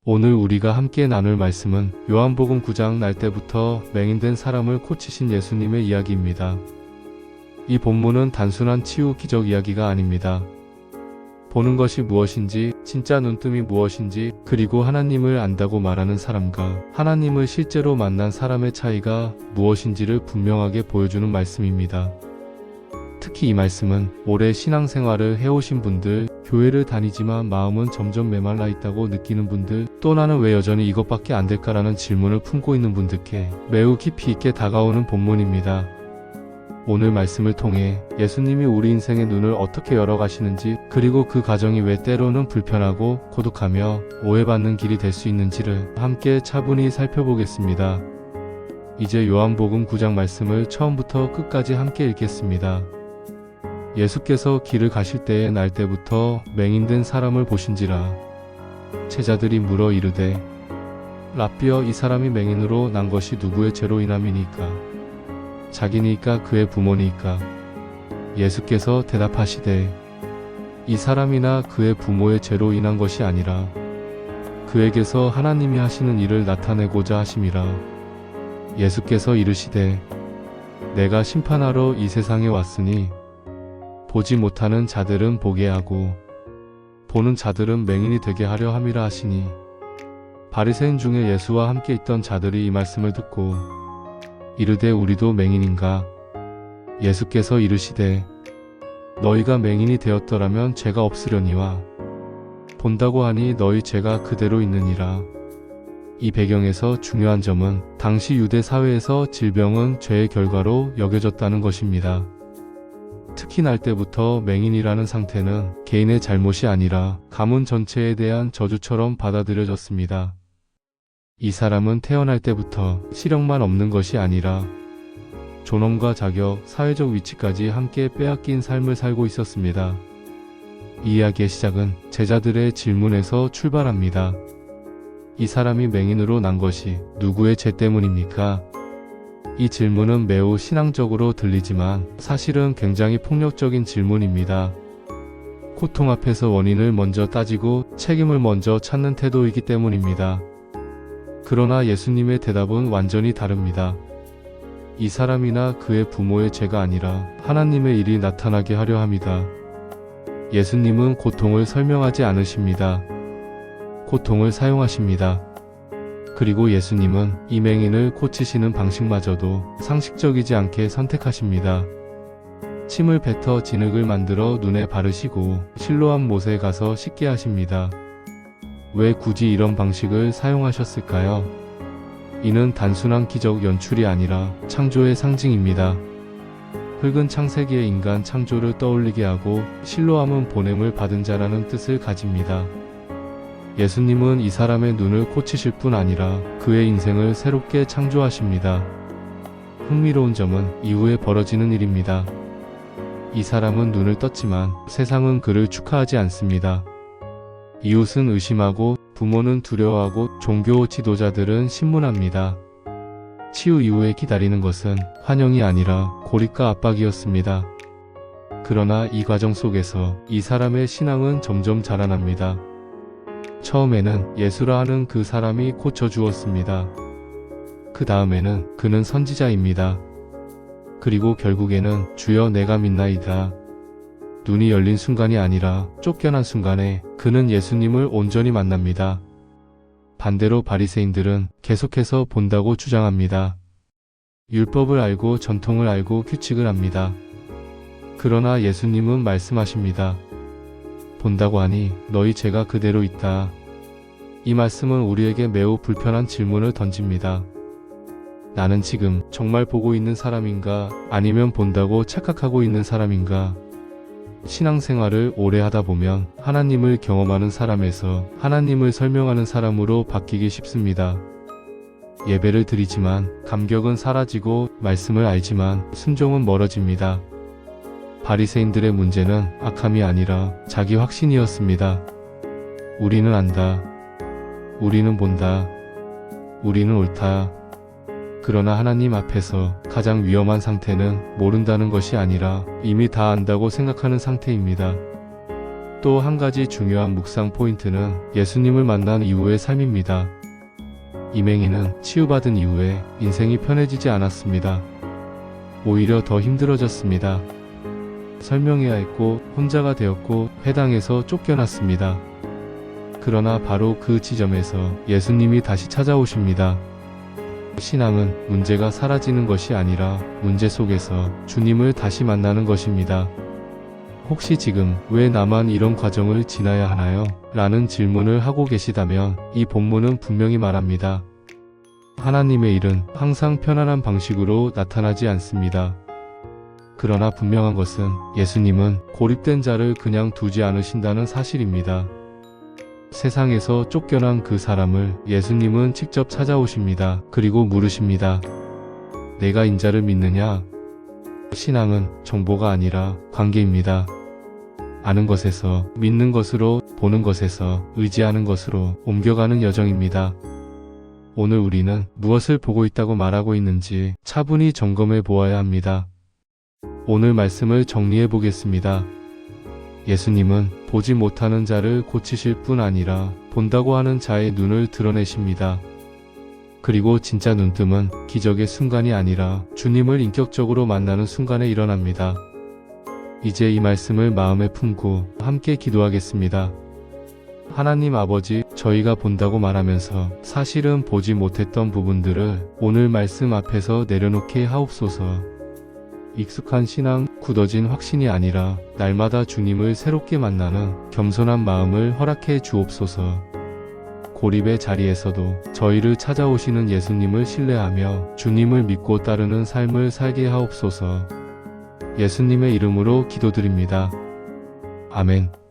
오늘 우리가 함께 나눌 말씀은 요한복음 9장 날 때부터 맹인된 사람을 고치신 예수님의 이야기입니다. 이 본문은 단순한 치유 기적 이야기가 아닙니다. 보는 것이 무엇인지, 진짜 눈뜸이 무엇인지, 그리고 하나님을 안다고 말하는 사람과 하나님을 실제로 만난 사람의 차이가 무엇인지를 분명하게 보여주는 말씀입니다. 특히 이 말씀은 오래 신앙생활을 해오신 분들, 교회를 다니지만 마음은 점점 메말라 있다고 느끼는 분들, 또 나는 왜 여전히 이것밖에 안 될까라는 질문을 품고 있는 분들께 매우 깊이 있게 다가오는 본문입니다. 오늘 말씀을 통해 예수님이 우리 인생의 눈을 어떻게 열어가시는지, 그리고 그 과정이 왜 때로는 불편하고 고독하며 오해받는 길이 될 수 있는지를 함께 차분히 살펴보겠습니다. 이제 요한복음 9장 말씀을 처음부터 끝까지 함께 읽겠습니다. 예수께서 길을 가실 때에 날 때부터 맹인된 사람을 보신지라. 제자들이 물어 이르되 랍비여, 이 사람이 맹인으로 난 것이 누구의 죄로 인함이니까? 자기니까 그의 부모니까? 예수께서 대답하시되 이 사람이나 그의 부모의 죄로 인한 것이 아니라 그에게서 하나님이 하시는 일을 나타내고자 하심이라. 예수께서 이르시되 내가 심판하러 이 세상에 왔으니 보지 못하는 자들은 보게 하고 보는 자들은 맹인이 되게 하려 함이라 하시니, 바리새인 중에 예수와 함께 있던 자들이 이 말씀을 듣고 이르되 우리도 맹인인가? 예수께서 이르시되 너희가 맹인이 되었더라면 죄가 없으려니와 본다고 하니 너희 죄가 그대로 있느니라. 이 배경에서 중요한 점은 당시 유대 사회에서 질병은 죄의 결과로 여겨졌다는 것입니다. 특히 날 때부터 맹인이라는 상태는 개인의 잘못이 아니라 가문 전체에 대한 저주처럼 받아들여졌습니다. 이 사람은 태어날 때부터 시력만 없는 것이 아니라 존엄과 자격, 사회적 위치까지 함께 빼앗긴 삶을 살고 있었습니다. 이 이야기의 시작은 제자들의 질문에서 출발합니다. 이 사람이 맹인으로 난 것이 누구의 죄 때문입니까? 이 질문은 매우 신앙적으로 들리지만 사실은 굉장히 폭력적인 질문입니다. 고통 앞에서 원인을 먼저 따지고 책임을 먼저 찾는 태도이기 때문입니다. 그러나 예수님의 대답은 완전히 다릅니다. 이 사람이나 그의 부모의 죄가 아니라 하나님의 일이 나타나게 하려 합니다. 예수님은 고통을 설명하지 않으십니다. 고통을 사용하십니다. 그리고 예수님은 이 맹인을 고치시는 방식마저도 상식적이지 않게 선택하십니다. 침을 뱉어 진흙을 만들어 눈에 바르시고 실로암 못에 가서 씻게 하십니다. 왜 굳이 이런 방식을 사용하셨을까요? 이는 단순한 기적 연출이 아니라 창조의 상징입니다. 흙은 창세기의 인간 창조를 떠올리게 하고 실로암은 보냄을 받은 자라는 뜻을 가집니다. 예수님은 이 사람의 눈을 고치실 뿐 아니라 그의 인생을 새롭게 창조하십니다. 흥미로운 점은 이후에 벌어지는 일입니다. 이 사람은 눈을 떴지만 세상은 그를 축하하지 않습니다. 이웃은 의심하고 부모는 두려워하고 종교 지도자들은 신문합니다. 치유 이후에 기다리는 것은 환영이 아니라 고립과 압박이었습니다. 그러나 이 과정 속에서 이 사람의 신앙은 점점 자라납니다. 처음에는 예수라 하는 그 사람이 고쳐주었습니다. 그 다음에는 그는 선지자입니다. 그리고 결국에는 주여 내가 믿나이다. 눈이 열린 순간이 아니라 쫓겨난 순간에 그는 예수님을 온전히 만납니다. 반대로 바리새인들은 계속해서 본다고 주장합니다. 율법을 알고 전통을 알고 규칙을 합니다. 그러나 예수님은 말씀하십니다. 본다고 하니 너희 죄가 그대로 있다. 이 말씀은 우리에게 매우 불편한 질문을 던집니다. 나는 지금 정말 보고 있는 사람인가? 아니면 본다고 착각하고 있는 사람인가? 신앙생활을 오래 하다 보면 하나님을 경험하는 사람에서 하나님을 설명하는 사람으로 바뀌기 쉽습니다. 예배를 드리지만 감격은 사라지고 말씀을 알지만 순종은 멀어집니다. 바리새인들의 문제는 악함이 아니라 자기 확신이었습니다. 우리는 안다. 우리는 본다. 우리는 옳다. 그러나 하나님 앞에서 가장 위험한 상태는 모른다는 것이 아니라 이미 다 안다고 생각하는 상태입니다. 또 한 가지 중요한 묵상 포인트는 예수님을 만난 이후의 삶입니다. 이맹희는 치유받은 이후에 인생이 편해지지 않았습니다. 오히려 더 힘들어졌습니다. 설명해야 했고 혼자가 되었고 회당에서 쫓겨났습니다. 그러나 바로 그 지점에서 예수님이 다시 찾아오십니다. 신앙은 문제가 사라지는 것이 아니라 문제 속에서 주님을 다시 만나는 것입니다. 혹시 지금 왜 나만 이런 과정을 지나야 하나요? 라는 질문을 하고 계시다면 이 본문은 분명히 말합니다. 하나님의 일은 항상 편안한 방식으로 나타나지 않습니다. 그러나 분명한 것은 예수님은 고립된 자를 그냥 두지 않으신다는 사실입니다. 세상에서 쫓겨난 그 사람을 예수님은 직접 찾아오십니다. 그리고 물으십니다. 내가 인자를 믿느냐? 신앙은 정보가 아니라 관계입니다. 아는 것에서 믿는 것으로, 보는 것에서 의지하는 것으로 옮겨가는 여정입니다. 오늘 우리는 무엇을 보고 있다고 말하고 있는지 차분히 점검해 보아야 합니다. 오늘 말씀을 정리해 보겠습니다. 예수님은 보지 못하는 자를 고치실 뿐 아니라 본다고 하는 자의 눈을 드러내십니다. 그리고 진짜 눈뜸은 기적의 순간이 아니라 주님을 인격적으로 만나는 순간에 일어납니다. 이제 이 말씀을 마음에 품고 함께 기도하겠습니다. 하나님 아버지, 저희가 본다고 말하면서 사실은 보지 못했던 부분들을 오늘 말씀 앞에서 내려놓게 하옵소서. 익숙한 신앙, 굳어진 확신이 아니라 날마다 주님을 새롭게 만나는 겸손한 마음을 허락해 주옵소서. 고립의 자리에서도 저희를 찾아오시는 예수님을 신뢰하며 주님을 믿고 따르는 삶을 살게 하옵소서. 예수님의 이름으로 기도드립니다. 아멘.